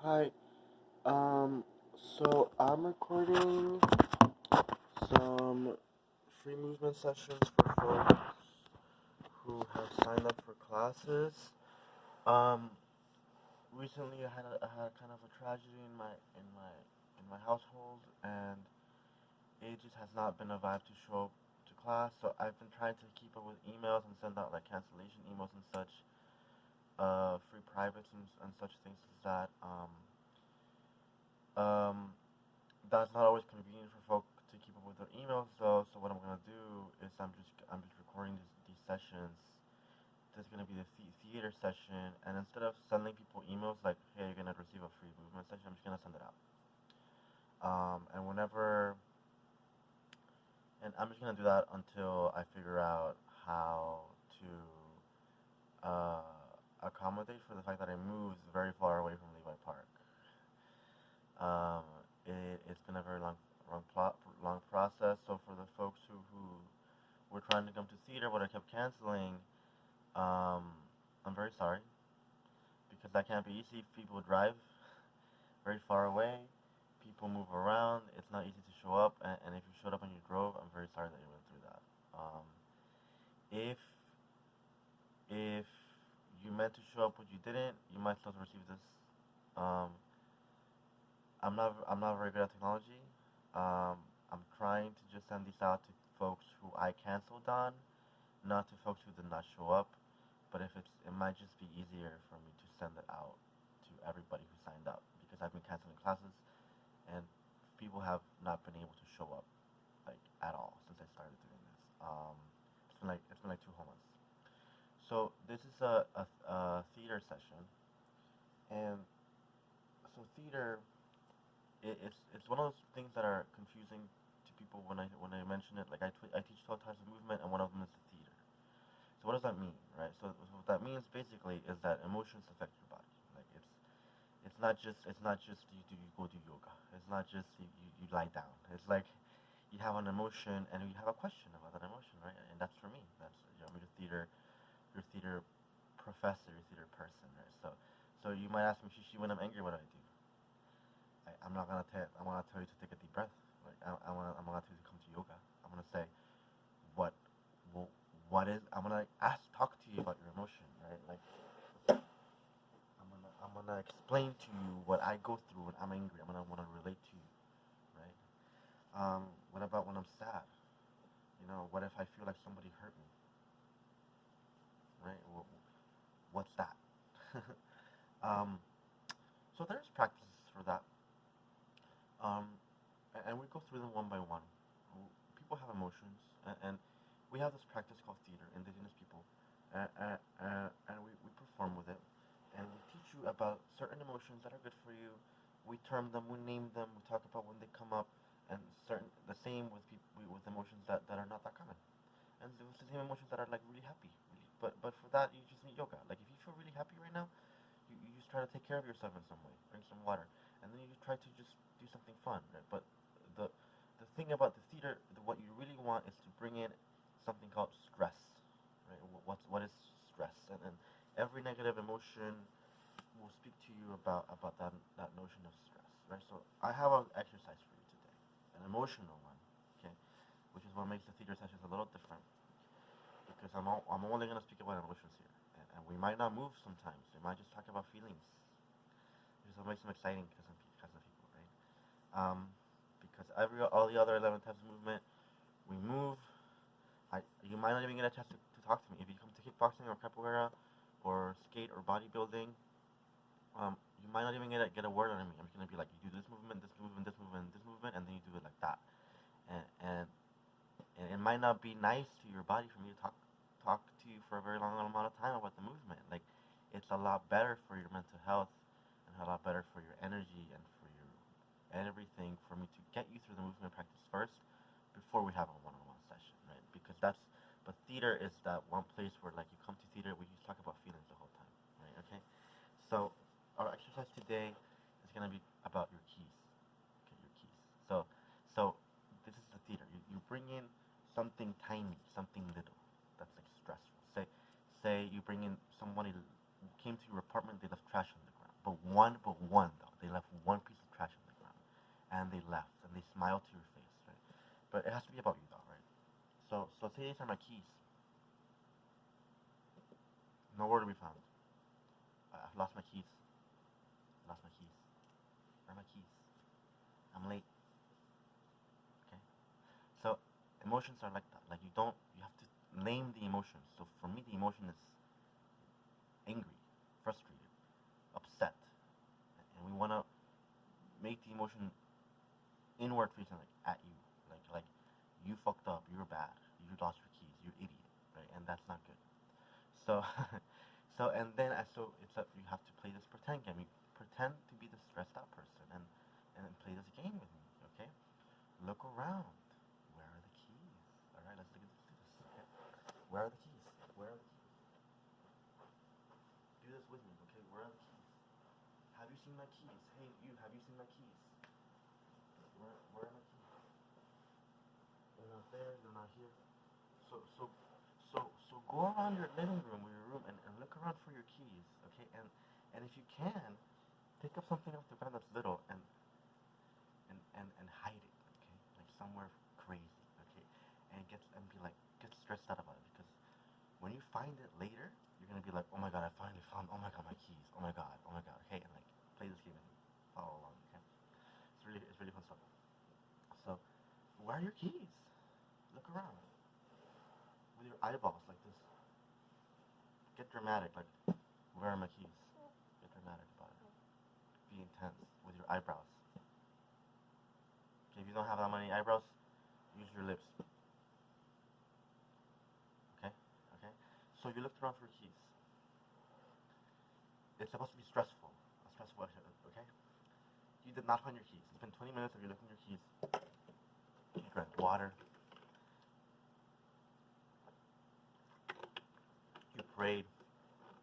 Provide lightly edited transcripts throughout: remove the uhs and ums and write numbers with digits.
Hi, so I'm recording some free movement sessions for folks who have signed up for classes. Um, Recently I had kind of a tragedy in my household, and it just has not been a vibe to show up to class. So I've been trying to keep up with emails and send out like cancellation emails and such, free privates and such things as that. Um, that's not always convenient for folk to keep up with their emails though. So what I'm gonna do is I'm just recording these sessions. There's gonna be the theater session, and instead of sending people emails like, "Hey, you're gonna receive a free movement session," I'm just gonna send it out. And whenever, and I'm just gonna do that until I figure out how to accommodate for the fact that I moved very far away from Levi Park. Um, it's been a very long process. So for the folks who were trying to come to theater, but I kept canceling, um, I'm very sorry because that can't be easy. People drive very far away. People move around. It's not easy to show up, and if you showed up and you drove, I'm very sorry that you went through that. If you meant to show up but you didn't, you might still receive this. Um, I'm not very good at technology. I'm trying to just send these out to folks who I canceled on, not to folks who did not show up. But if it might just be easier for me to send it out to everybody who signed up because I've been canceling classes and people have not been able to show up like at all since I started doing this. It's been like 2 whole months. So this is a theater session, and so theater it's one of those things that are confusing to people when I mention it. Like I teach 12 types of movement, and one of them is the theater. So what does that mean, right? So what that means basically is that emotions affect your body. Like it's not just you go do yoga. It's not just you lie down. It's like you have an emotion and you have a question about that emotion, right? And that's for me. That's I'm your theater professor, your theater person, right? So you might ask me, Shishi, when I'm angry, what do I do? I'm not gonna tell. I'm gonna tell you to take a deep breath. Like I'm gonna tell you to come to yoga. I'm gonna say what, wh- what is. I'm gonna talk to you about your emotion, right? Like I'm gonna explain to you what I go through when I'm angry. I'm gonna wanna relate to you, right? What about when I'm sad? What if I feel like somebody hurt me, right? What's that? um, so there's practices for that. Um, and we go through them one by one. People have emotions, and we have this practice called theater, indigenous people, and we perform with it, and we teach you about certain emotions that are good for you. We term them, we name them, we talk about when they come up, and the same with with emotions that are not that common, and the same emotions that are like really happy. But for that you just need yoga. Like if you feel really happy right now, you just try to take care of yourself in some way. Drink some water, and then you try to just do something fun. Right? But the the thing about the theater, what you really want is to bring in something called stress. Right? What is stress? And every negative emotion will speak to you about that notion of stress. Right? So I have an exercise for you today, an emotional one. Okay, which is what makes the theater sessions a little different because I'm only gonna speak about emotions here, and we might not move sometimes. We might just talk about feelings, which is what makes them exciting because of people, right? Because all the other 11 types of movement, we move. You might not even get a chance to talk to me if you come to kickboxing or capoeira, or skate or bodybuilding. You might not even get a word out of me. I'm just gonna be like, you do this movement, this movement, this movement, this movement, and then you do it like that, and and and it might not be nice to your body for me to talk to you for a very long amount of time about the movement. Like, it's a lot better for your mental health and a lot better for your energy and for your everything for me to get you through the movement practice first before we have a one-on-one session, right? Because but theater is that one place where like you come to theater, we just talk about feelings the whole time, right? Okay. So our exercise today is gonna be about your keys. Okay, your keys. So this is the theater. You bring in something tiny, something little that's like stressful. Say you bring in someone who came to your apartment, they left trash on the ground. But one though. smile to your face, right? But it has to be about you, though, right? So say these are my keys. Nowhere to be found. I've lost my keys. Lost my keys. Where are my keys? I'm late. Okay. So emotions are like that. Like you have to name the emotions. So for me, the emotion is angry, frustrated, upset, and we want to make the emotion inward facing, like at you, like you fucked up, you're bad, you lost your keys, you idiot, right? And that's not good. So, so it's like you have to play this pretend game. You pretend to be the stressed out person, and then play this game with me, okay? Look around. Where are the keys? All right, let's do this. Okay? Where are the keys? Where are the keys? Do this with me, okay? Where are the keys? Have you seen my keys? Hey, you. Have you seen my keys? Where are my keys? They're not there. They're not here. So go around your living room or your room and look around for your keys, okay? And if you can, pick up something off the ground that's little and hide it, okay? Like somewhere crazy, okay? And get stressed out about it, because when you find it later, you're gonna be like, oh my god, I finally found, oh my god, my keys, oh my god, okay? And like play this game and follow along, okay? It's really fun stuff. So where are your keys? Look around with your eyeballs like this. Get dramatic, like, where are my keys? Get dramatic about it. Be intense with your eyebrows. Okay, if you don't have that many eyebrows, use your lips. Okay? Okay? So you looked around for your keys. It's supposed to be stressful. A stressful action, okay? You did not find your keys. It's been 20 minutes of you looking for your keys. You drank water. You prayed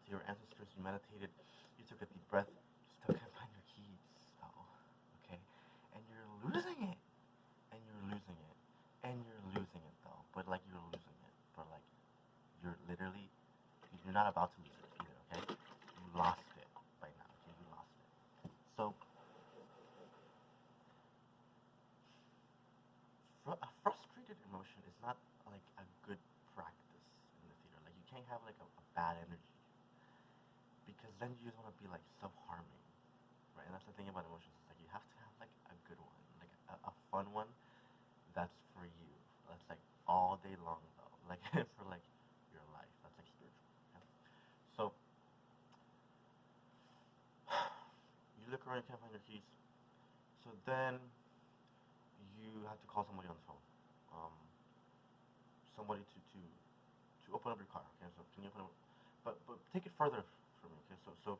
to your ancestors, you meditated, you took a deep breath, you still can't find your keys, though, okay? And you're losing it, and you're losing it, and you're losing it, though, but like you're losing it, but like you're literally, you're not about to lose it either, okay? You lost it by now, okay? You lost it. So, a frustrated emotion is not like a good practice in the theater. Like you can't have like a bad energy, because then you just want to be like self-harming, right? And that's the thing about emotions. It's like you have to have like a good one, like a fun one that's for you. That's like all day long though, like for like your life. That's like spiritual. Okay? So you look around, you can't find your keys. So then you have to call somebody on the phone. Somebody to open up your car. Okay, so can you open up? But take it further from me. Okay, so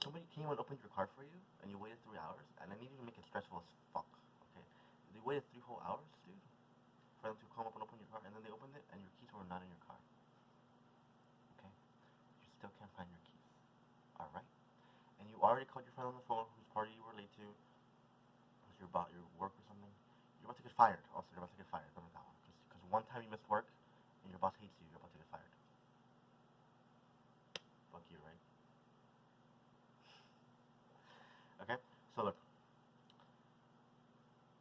somebody came and opened your car for you, and you waited 3 hours, and I need you to make it stressful as fuck. Okay, they waited 3 whole hours, dude, for them to come up and open your car, and then they opened it, and your keys were not in your car. Okay, you still can't find your keys. All right, and you already called your friend on the phone, whose party you were late to, because you're about your work or something. You're about to get fired. Also, you're about to get fired. Remember that one, because one time you missed work, and your boss hates you. You're about to get fired. Fuck you, right? Okay, so look,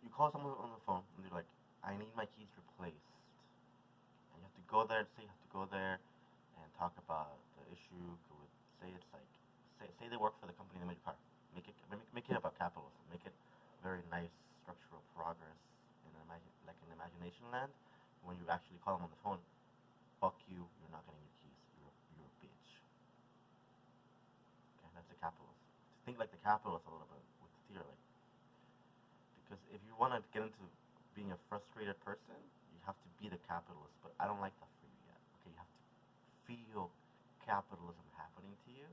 you call someone on the phone, and they're like, I need my keys replaced. And you have to go there, and talk about the issue. Say it's like, say they work for the company that made your car. Make it about capitalism. Make it very nice structural progress in like an imagination land. When you actually call them on the phone, fuck you, you're not getting your keys. You're a bitch. Okay, that's a capitalist. Think like the capitalist a little bit with the theater, like, because if you want to get into being a frustrated person, you have to be the capitalist. But I don't like that for you yet. Okay, you have to feel capitalism happening to you,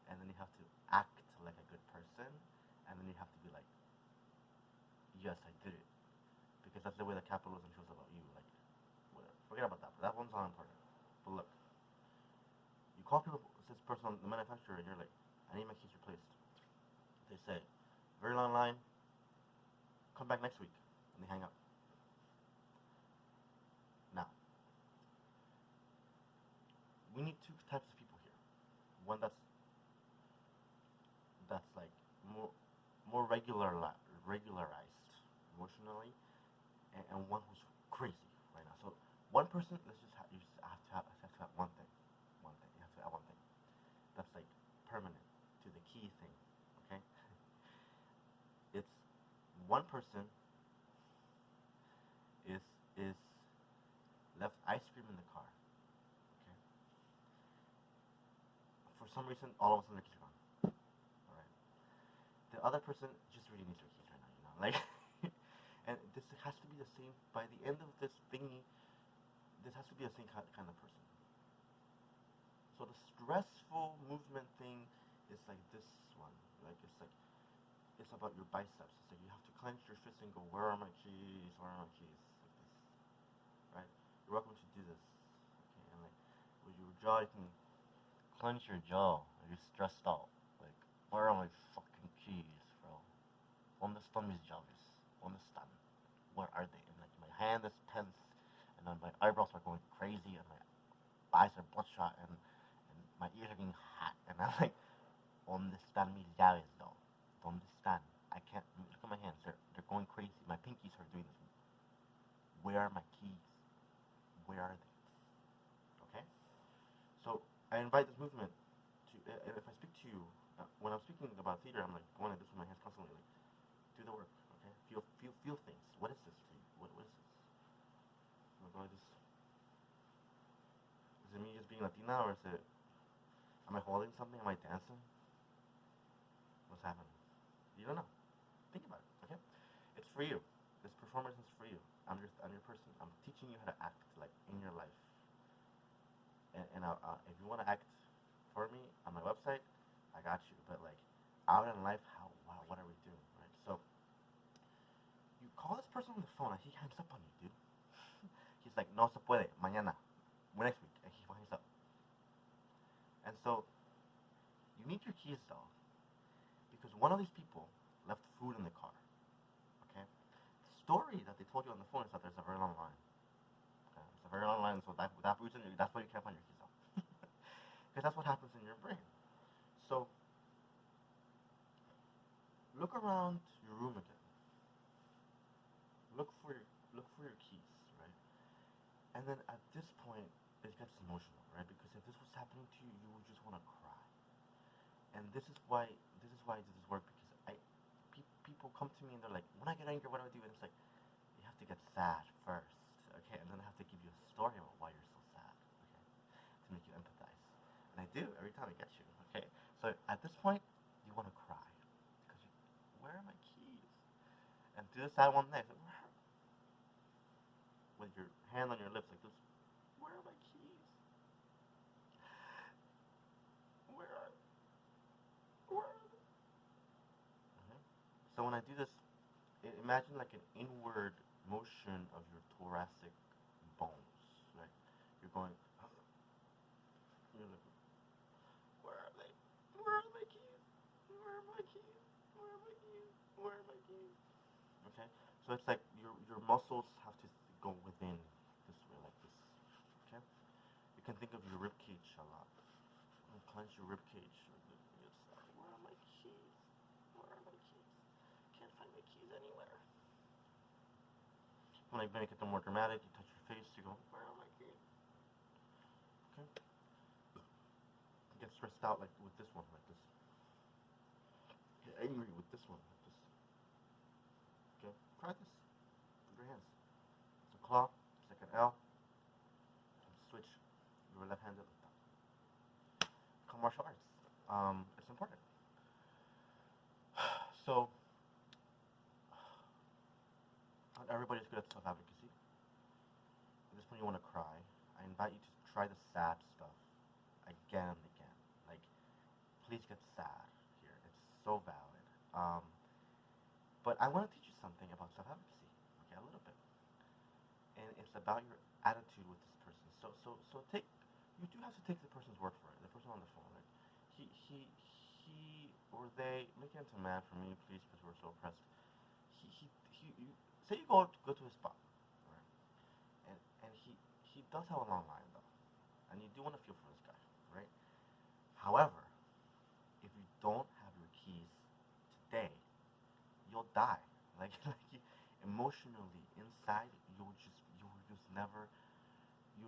and then you have to act like a good person, and then you have to be like, yes, I did it, because that's the way that capitalism shows about you. Like, whatever. Forget about that. But that one's not important. But look, you call people, this person, the manufacturer, and you're like, I need my keys replaced. They say, very long line, come back next week, and they hang up. Now, we need two types of people here. One that's like more regularized, emotionally, and one who's crazy right now. So one person, you just have to have one thing, you have to have one thing that's like permanent to the key thing. Okay, it's one person is left ice cream in the car. Okay, for some reason, all of a sudden the keys are gone. All right, the other person just really needs their keys right now. You know, like, and this has to be the same by the end of this thingy. This has to be the same kind of person. So the stressful movement thing is like this one. Like it's about your biceps. It's like you have to clench your fists and go, where are my keys? Where are my keys? Like this, right? You're welcome to do this. Okay, and like with your jaw, you can clench your jaw. You're stressed out. Like, where are my fucking keys, bro? ¿Dónde están mis llaves? ¿Dónde están? Where are they? And like my hand is tense, and then my eyebrows are going crazy, and my eyes are bloodshot, and my ears are getting hot, and I'm like, ¿dónde están mis llaves, though? ¿Dónde están? I can't look at my hands. They're going crazy. My pinkies are doing this. Where are my keys? Where are they? Okay. So I invite this movement to. If I speak to you, when I'm speaking about theater, I'm like going like this with my hands constantly. Like, do the work. Okay. Feel things. What is this for you? What is this? I'm going like this. Is it me just being Latina, or is it? Am I holding something? Am I dancing? What's happening? You don't know. Think about it, okay? It's for you. This performance is for you. I'm your person. I'm teaching you how to act, like, in your life. And if you want to act for me on my website, I got you. But, like, out in life, what are we doing, right? So, you call this person on the phone, and he hangs up on you, dude. He's like, no se puede, mañana, next week, and he hangs up. And so, you need your keys, though, because one of these people left food in the car. Okay? The story that they told you on the phone is that there's a very long line. Okay? It's a very long line, so that's why you can't find your keys out. Because that's what happens in your brain. So, look around your room again. Look for your keys, right? And then at this point, it gets emotional, right? Because if this was happening to you, you would just want to cry. And this is why I do this work, because people come to me and they're like, when I get angry, what do I do? And it's like, you have to get sad first, okay? And then I have to give you a story about why you're so sad, okay? To make you empathize. And I do every time I get you, okay? So at this point, you want to cry because where are my keys? And do the sad one next, with your hand on your lips like this. Where are my keys? Where are they? So when I do this, imagine like an inward motion of your thoracic bones, right? You're going, you're like, where are they? Where are my keys? Where are my keys? Where are my keys? Where are my keys? Okay? So it's like your muscles have to go within this way, like this. Okay? You can think of your rib cage a lot. And clench your rib cage. Where are my keys? Where are my keys? Can't find my keys anywhere. When I make it more dramatic, you touch your face, you go, where are my keys? Okay? You get stressed out like with this one, like this. Get angry with this one, like this. Okay? Try this. Put your hands. It's a claw, it's like an L. Switch. You were left-handed like that. Become martial arts. It's important. So, not everybody's good at self-advocacy. At this point you want to cry. I invite you to try the sad stuff again and again. Like, please get sad here. It's so valid. But I want to teach you something about self-advocacy. Okay, a little bit. And it's about your attitude with this person. So you do have to take the person's word for it. The person on the phone, like, he or they, make it into man for me, please, because we're so oppressed. You say you go to his spot, right? And he does have a long line though, and you do want to feel for this guy, right? However, if you don't have your keys today, you'll die. Like emotionally inside, you're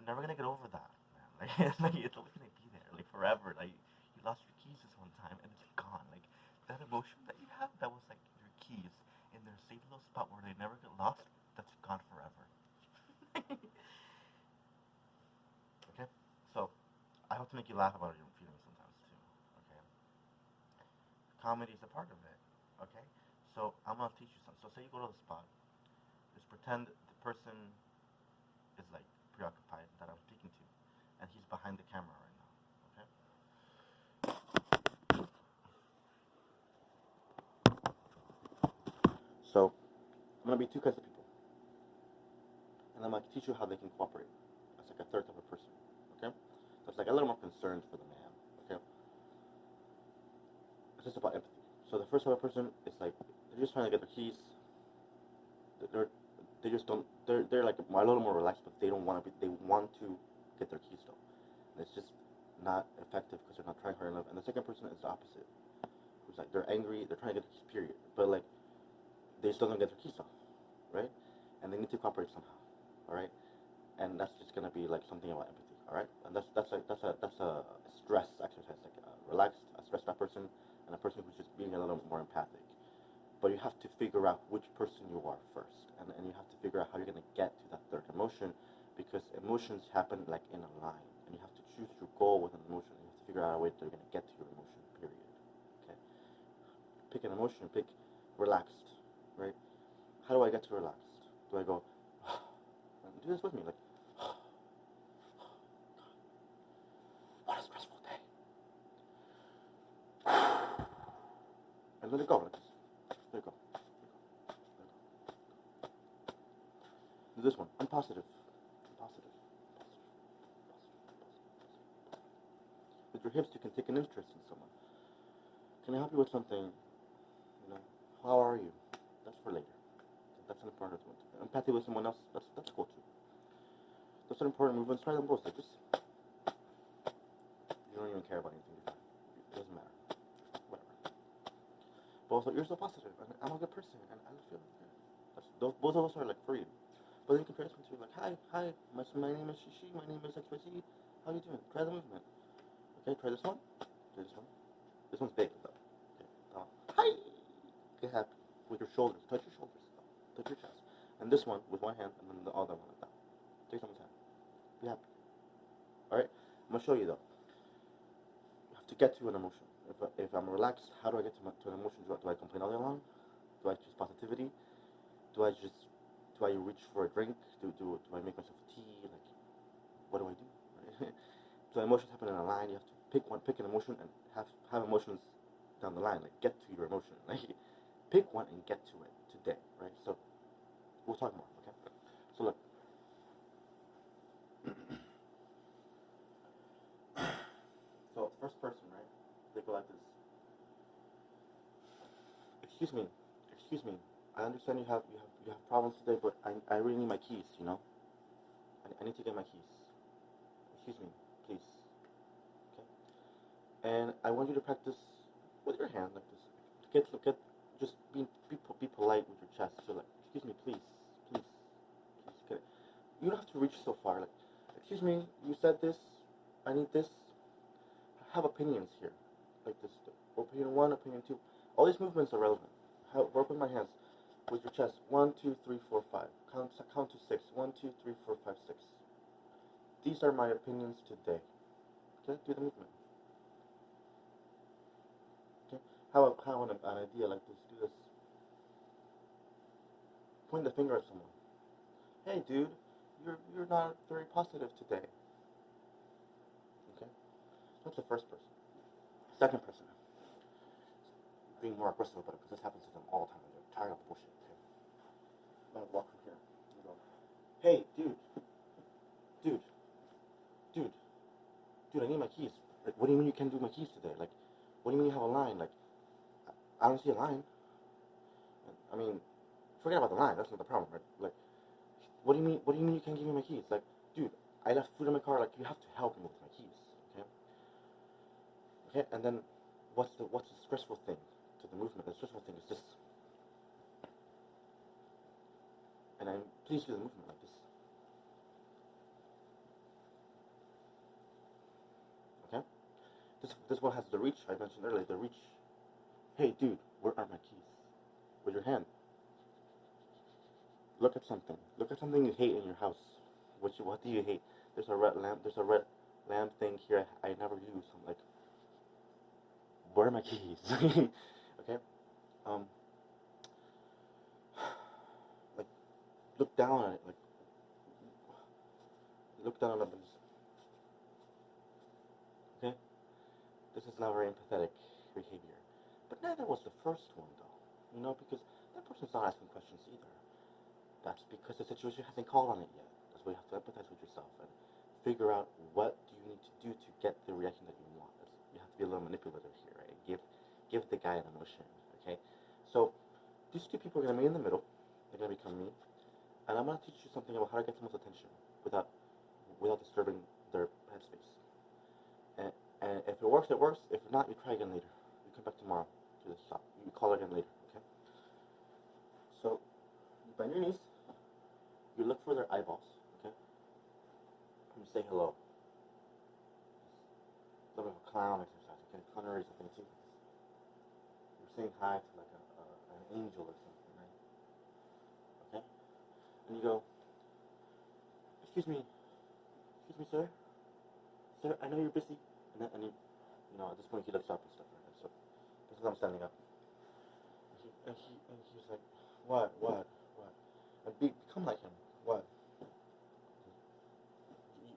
never gonna get over that, man. Like it's always gonna be there, like forever. Like you lost your keys this one time and it's gone. Like that emotion that you have, that was like your keys in their safe little spot where they never get lost. That's gone forever. Okay, so I hope to make you laugh about your feelings sometimes too. Okay, comedy is a part of it. Okay, so I'm gonna teach you something. So say you go to the spot, just pretend the person is like preoccupied that I'm speaking to, and he's behind the camera right now. Okay. So I'm gonna be two kinds of people, and I'm gonna teach you how they can cooperate. That's like a third type of person. Okay. That's like a little more concerned for the man. Okay. It's just about empathy. So the first type of person is like they're just trying to get their keys. They're they just don't. They're like a little more relaxed, but they don't want to be. They want to get their keys though. And it's just not effective because they're not trying hard enough. And the second person is the opposite, who's like they're angry. They're trying to get their keys, period. But like they still don't get their keys off, right? And they need to cooperate somehow, all right? And that's just gonna be like something about empathy, all right? And that's a stress exercise, like a relaxed, a stressed out person, and a person who's just being a little more empathic. But you have to figure out which person you are first, and you have to figure out how you're gonna get to that third emotion, because emotions happen like in a line, and you have to choose your goal with an emotion. You have to figure out a way that you're gonna get to your emotion. Period. Okay. Pick an emotion. Pick relaxed. Right? How do I get to relaxed? Do I go, do this with me, like, what a stressful day. And let it go, like this. There you go. Do this one. I'm positive. With your hips, you can take an interest in someone. Can I help you with something? You know, how are you? That's for later. That's an important one. Empathy with someone else, that's cool too. That's an important movement. Try them both. Like just, you don't even care about anything. It doesn't matter. Whatever. But also, you're so positive, and I'm a good person, and I feel good. Both of us are like for you. But in comparison to like, hi, my name is Shishi, my name is XYZ. How you doing? Try the movement. Okay, try this one. Try this one. This one's big though. Okay. Hi. Get happy with your shoulders. Touch your shoulders. Touch your chest. And this one with one hand, and then the other one like that. Take someone's hand. Be happy. Alright? I'm going to show you though. You have to get to an emotion. If I'm relaxed, how do I get to an emotion? Do I complain all day long? Do I choose positivity? Do I reach for a drink? Do I make myself tea? Like, what do I do? Right? So emotions happen in a line. You have to pick an emotion, and have emotions down the line. Like, get to your emotion. Like, pick one and get to it today, right? So we'll talk more, okay? So look. So first person, right? They go like this. Excuse me. I understand you have problems today, but I really need my keys, you know? I need to get my keys. Excuse me, please. Okay? And I want you to practice with your hand like this. Just be polite with your chest. So like, excuse me, please. Okay? You don't have to reach so far. Like, excuse me, you said this. I need this. I have opinions here, like this. Opinion 1, opinion 2. All these movements are relevant. Work with my hands, with your chest. 1, 2, 3, 4, 5. Count to 6. 1, 2, 3, 4, 5, 6. These are my opinions today. Okay, do the movement. Okay, how an idea like this? Do this. Point the finger at someone. Hey, dude, you're not very positive today. Okay, that's the first person. Second person. Being more aggressive about it, because this happens to them all the time. They're tired of the bullshit. Okay, I'm gonna walk from here. I'm gonna go, hey, dude, I need my keys. Like, what do you mean you can't do my keys today? Like, what do you mean you have a line? Like, I don't see a line. I mean, forget about the line. That's not the problem, right? Like, what do you mean you can't give me my keys? Like, dude, I left food in my car. Like, you have to help me with my keys. Okay. And then, what's the stressful thing to the movement? The stressful thing is this. please do the movement like this. Okay? This one has the reach. I mentioned earlier, the reach. Hey, dude, where are my keys? With your hand. Look at something. Look at something you hate in your house. What do you hate? There's a red lamp. There's a red lamp thing here I never use. I'm like, where are my keys? Okay? Like, look down at it. Like, look down at it. Okay? This is not very empathetic behavior. But neither was the first one, though. You know, because that person's not asking questions either. That's because the situation hasn't called on it yet. That's why you have to empathize with yourself and figure out what do you need to do to get the reaction that you want. You have to be a little manipulative here, right? Give the guy an emotion, okay? So these two people are going to be in the middle. They're going to become me. And I'm going to teach you something about how to get someone's attention without disturbing their headspace. And if it works, it works. If not, you try again later. You come back tomorrow to this shop. You call again later, okay? So you bend your knees. You look for their eyeballs, okay? And you say hello. It's a little bit of a clown exercise, okay? Culinary is something too. You're saying hi to like an angel or something, right? Okay? And you go, excuse me, sir? Sir, I know you're busy. And you know, at this point he looks up and stuff, right? So this is I'm standing up. And he's like, what? And become like him. What?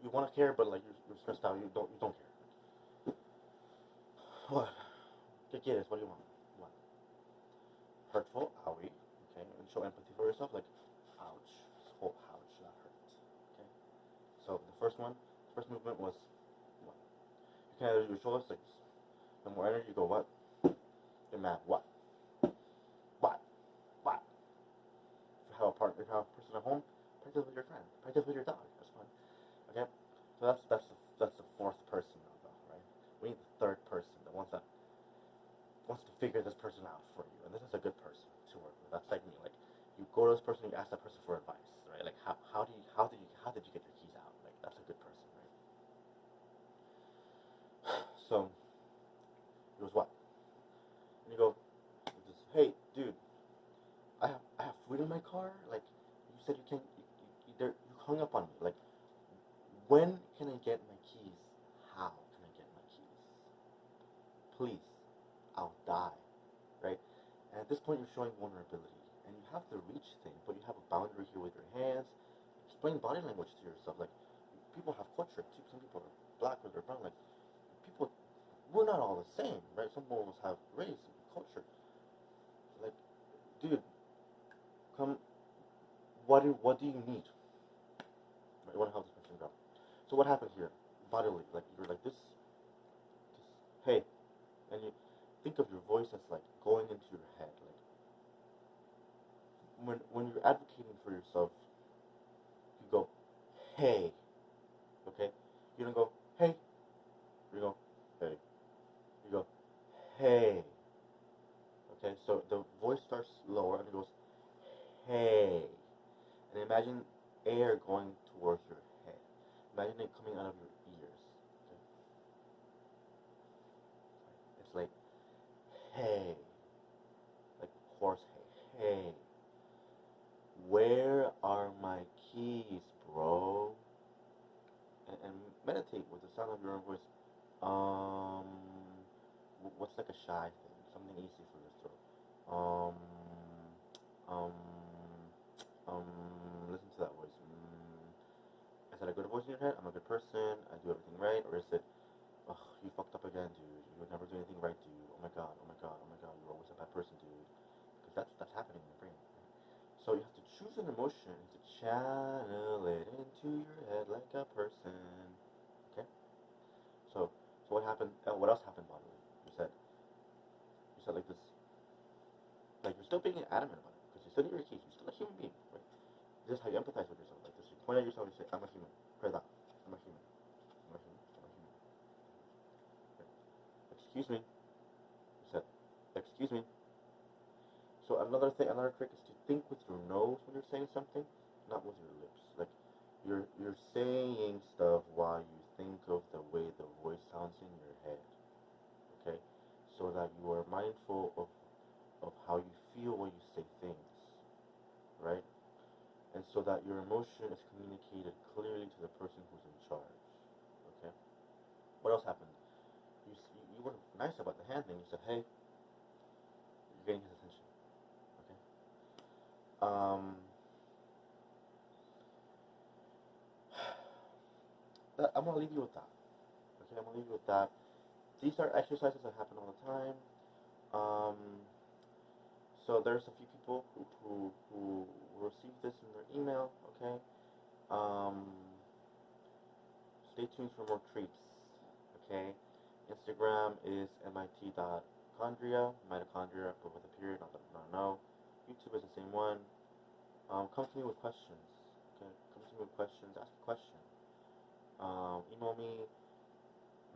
You want to care, but like you're stressed out. You don't care. What? ¿Qué quieres? What do you want? What? Hurtful? Owie. Okay. And show empathy for yourself. Like, ouch. Oh, ouch. That hurt. Okay. So the first movement was what? You can either do your shoulders like this. The more energy, you go what? You're mad. What? If you have a person at home, practice with your friend. Practice with your dog. That's fine. Okay? So that's the fourth person now, though, right? We need the third person, the one that wants to figure this person out for you. And this is a good person to work with. That's like me. Like, you go to this person, you ask that person for advice, right? Like, how did you get your keys out? Like, that's a good person, right? So he goes, what? And you go, hey, dude, I have food in my car. Like, you said you hung up on me. Like, when can I get my keys? How can I get my keys? Please, I'll die, right? And at this point, you're showing vulnerability, and you have the reach thing, but you have a boundary here with your hands. Explain body language to yourself. Like, people have culture too. Some people are black or they're brown. Like, people, we're not all the same, right? Some of us have race and culture. Like, dude, come. What do you need? Right, you want to help this person go. So what happened here? Bodily, like you're like this, hey, and you think of your voice as like going into your head. Like when you're advocating for yourself, you go, hey, okay? You don't go, hey. You go, hey. You go, hey. Okay, so the voice starts lower and it goes, hey. And imagine air going towards your head. Imagine it coming out of your ears. Okay? It's like, hey. Like horse hay. Hey. Where are my keys, bro? And meditate with the sound of your own voice. What's like a shy thing? Something easy for your throat. Listen to that voice. Is that a good voice in your head? I'm a good person. I do everything right. Or is it, oh, you fucked up again, dude. You would never do anything right, dude. Oh my god. You're always a bad person, dude. Because that's happening in your brain. Right? So you have to choose an emotion to channel it into your head like a person. Okay? So what happened? What else happened bodily? You said like this. Like you're still being adamant about it because you still need your keys. You're still a human being. Right? This is how you empathize with yourself. Like this, you point at yourself and you say, "I'm a human." Pray that. I'm a human. Okay. Excuse me. You said, "Excuse me." So another trick is to think with your nose when you're saying something. not with your lips. Like you're saying stuff while you think of the way the voice sounds in your head. Okay, so that you are mindful of how you feel when you say things, right? And so that your emotion is communicated clearly to the person who's in charge. Okay. What else happened? You were nice about the hand thing. You said, "Hey, you're getting his attention." Okay. Um, I'm gonna leave you with that. Okay, I'm gonna leave you with that. These are exercises that happen all the time. Um, so there's a few people who receive this in their email. Okay. Um, Stay tuned for more treats. Okay. Instagram is mit.chondria, mitochondria, but with a period, not no. YouTube is the same one. Come to me with questions. Okay. Come to me with questions. Ask a question. Email me.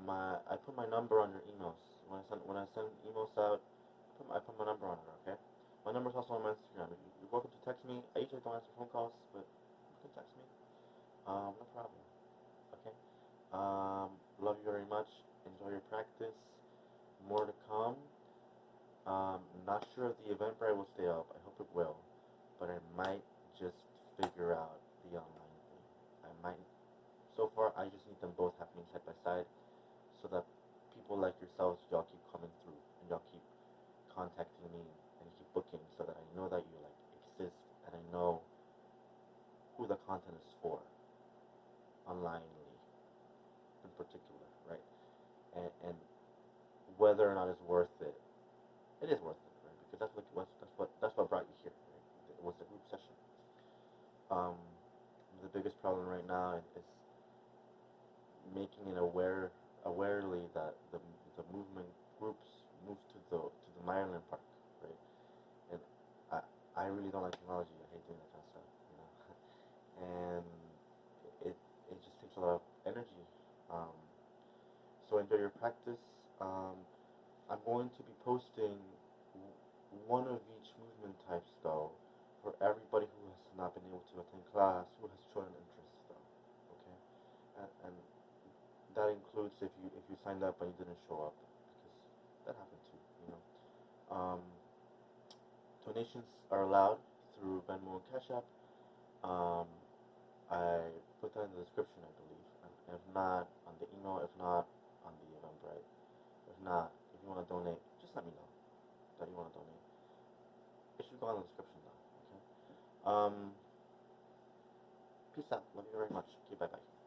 I put my number on your emails. When I send emails out, I put my number on it. Okay. My number is also on my Instagram. You're welcome to text me. I usually don't answer phone calls, but you can text me. No problem. Okay. Love you very much. Enjoy your practice. More to come. Not sure if the Eventbrite will stay up. I hope it will. But I might just figure out the online thing. I might. So far, I just need them both happening side by side so that people like yourselves, y'all keep coming through and y'all keep contacting me and keep booking so that I know that you like exist and I know who the content is for onlinely in particular, right? And whether or not it's worth it. It is worth it, right? Because that's what brought you here, right? It was a group session. Um, the biggest problem right now is making it awarely that the movement groups move to the Maryland Park, right? And I really don't like technology. I hate doing that kind of stuff, you know. And it just takes a lot of energy. Um, so enjoy your practice. I'm going to be posting one of each movement types though for everybody who has not been able to attend class, who has shown an interest though. Okay, and that includes if you signed up and you didn't show up because that happened too. You know, um, donations are allowed through Venmo and Cash App. Um, I put that in the description, I believe, and if not on the email, if not on the Eventbrite, if not, if you want to donate, just let me know that you want to donate. It should go in the description though. Okay. Peace out. Love you very much. Okay. Bye bye.